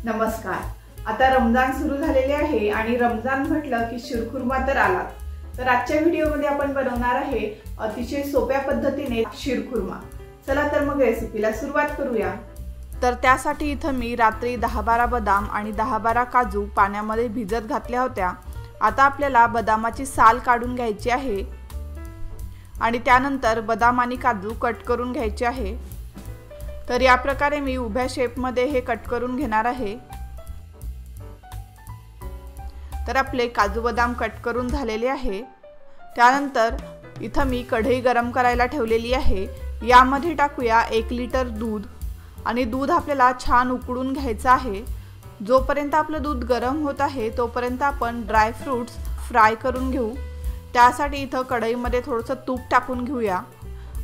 नमस्कार। आता रमजान सुरू झालेले आहे आणि रमजान म्हटलं की शिरखुर्मा तर आलाच। तर आजच्या व्हिडिओमध्ये आपण बनवणार आहे अतिशय सोप्या पद्धतीने शिरखुर्मा। चला तर मग रेसिपीला सुरुवात करूया। तर त्यासाठी इथं मी रात्री 10-12 बदाम आणि 10-12 काजू पाण्यामध्ये भिजत घातल्या होत्या। आता आपल्याला बदामाची साल काढून घ्यायची आहे आणि त्यानंतर बदाम आणि काजू कट करून घ्यायचे आहे। तर या प्रकारे मी उभ्या शेप मध्ये हे कट करून घेणार आहे। तर आपले काजू बदाम कट करून झालेले आहे। त्यानंतर इथं मी कढई गरम करायला ठेवलेली आहे। यामध्ये टाकूया 1 लिटर दूध आणि दूध आपल्याला छान उकळून घ्यायचं आहे। जोपर्यंत आपलं दूध गरम होत आहे तोपर्यंत आपण ड्राय फ्रूट्स फ्राय करून घेऊ। त्यासाठी इथं कढईमध्ये थोडंसं तूप टाकून घेऊया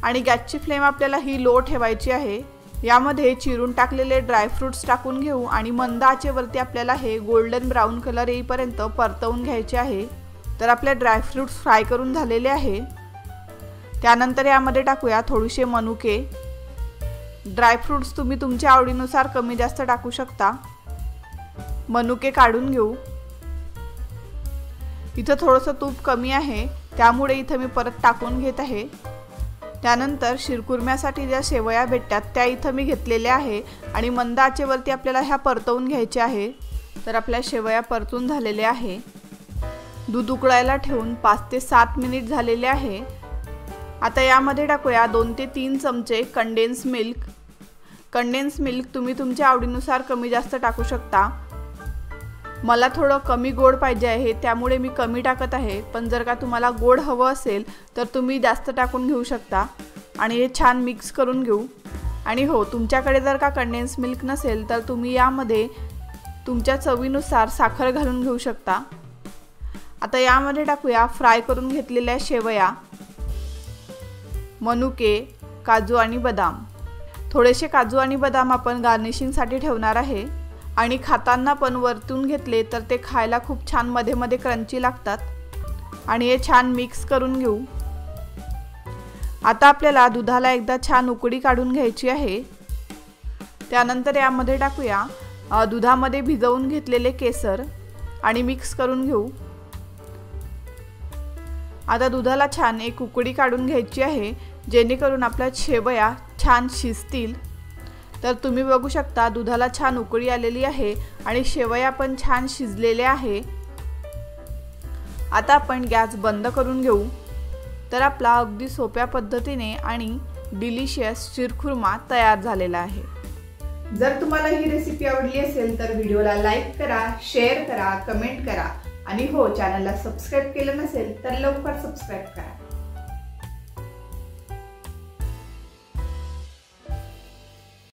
आणि गॅसची फ्लेम आपल्याला ही लो ठेवायची आहे। यामध्ये चिरून टाकलेले ड्राय फ्रूट्स टाकून घेऊ आणि मंद आचेवरती आपल्याला हे गोल्डन ब्राउन कलर येईपर्यंत परतवून घ्यायचे आहे। तर आपले ड्राय फ्रूट्स फ्राय करून झालेले आहे। त्यानंतर यामध्ये टाकूया थोडेसे मनुके। ड्राय फ्रूट्स तुम्ही तुमच्या आवडीनुसार कमी जास्त टाकू शकता। मनुके काढून घेऊ। इथं थोडंसं तूप कमी आहे त्यामुळे इथं मी परत टाकून घेत आहे। त्यानंतर शिरखुर्म्यासाठी ज्या शेवया भेटतात त्या इथं मी घेतलेल्या आहे आणि मंद आचेवरती आपल्याला ह्या परतवून घ्यायच्या आहे। तर आपल्या शेवया परतून झालेल्या आहे। दूध उकळायला ठेवून 5 ते 7 मिनिट झालेले आहे। आता यामध्ये टाकूया 2 ते 3 चमचे कंडेन्स मिल्क। कंडेन्स मिल्क तुम्ही तुमच्या आवडीनुसार कमी जास्त टाकू शकता। मला थोडं कमी गोड पाहिजे आहे त्यामुळे मी कमी टाकत आहे, पण जर का तुम्हाला गोड हवं असेल तर तुम्ही जास्त टाकून घेऊ शकता। आणि हे छान मिक्स करून घेऊ। आणि हो, तुमच्याकडे जर का कंडेन्स मिल्क नसेल तर तुम्ही यामध्ये तुमच्या चवीनुसार साखर घालून घेऊ शकता। आता यामध्ये टाकूया फ्राय करून घेतलेल्या शेवया, मनुके, काजू आणि बदाम। थोडेसे काजू आणि बदाम आपण गार्निशिंगसाठी ठेवणार आहे आणि खाताना पण वरतून घेतले तर ते खायला खूप छान मध्ये मध्ये क्रंची लागतात। आणि हे छान मिक्स करून घेऊ। आता आपल्याला दुधाला एकदा छान उकळी काढून घ्यायची आहे। त्यानंतर यामध्ये टाकूया दुधामध्ये भिजवून घेतलेले केसर आणि मिक्स करून घेऊ। आता दुधाला छान एक उकळी काढून घ्यायची आहे जेणेकरून आपल्या शेवया छान शिजतील। तर तुम्ही बघू शकता दुधाला छान उकळी आलेली आहे आणि शेवया पण छान शिजलेल्या आहे। आता आपण गॅस बंद करून घेऊ। तर आपला अगदी सोप्या पद्धतीने आणि डिलिशियस शिरखुर्मा तयार झालेला आहे। जर तुम्हाला ही रेसिपी आवडली असेल तर व्हिडिओला लाईक करा, शेअर करा, कमेंट करा आणि हो, चॅनलला सबस्क्राइब केलं नसेल तर लवकर सबस्क्राइब करा।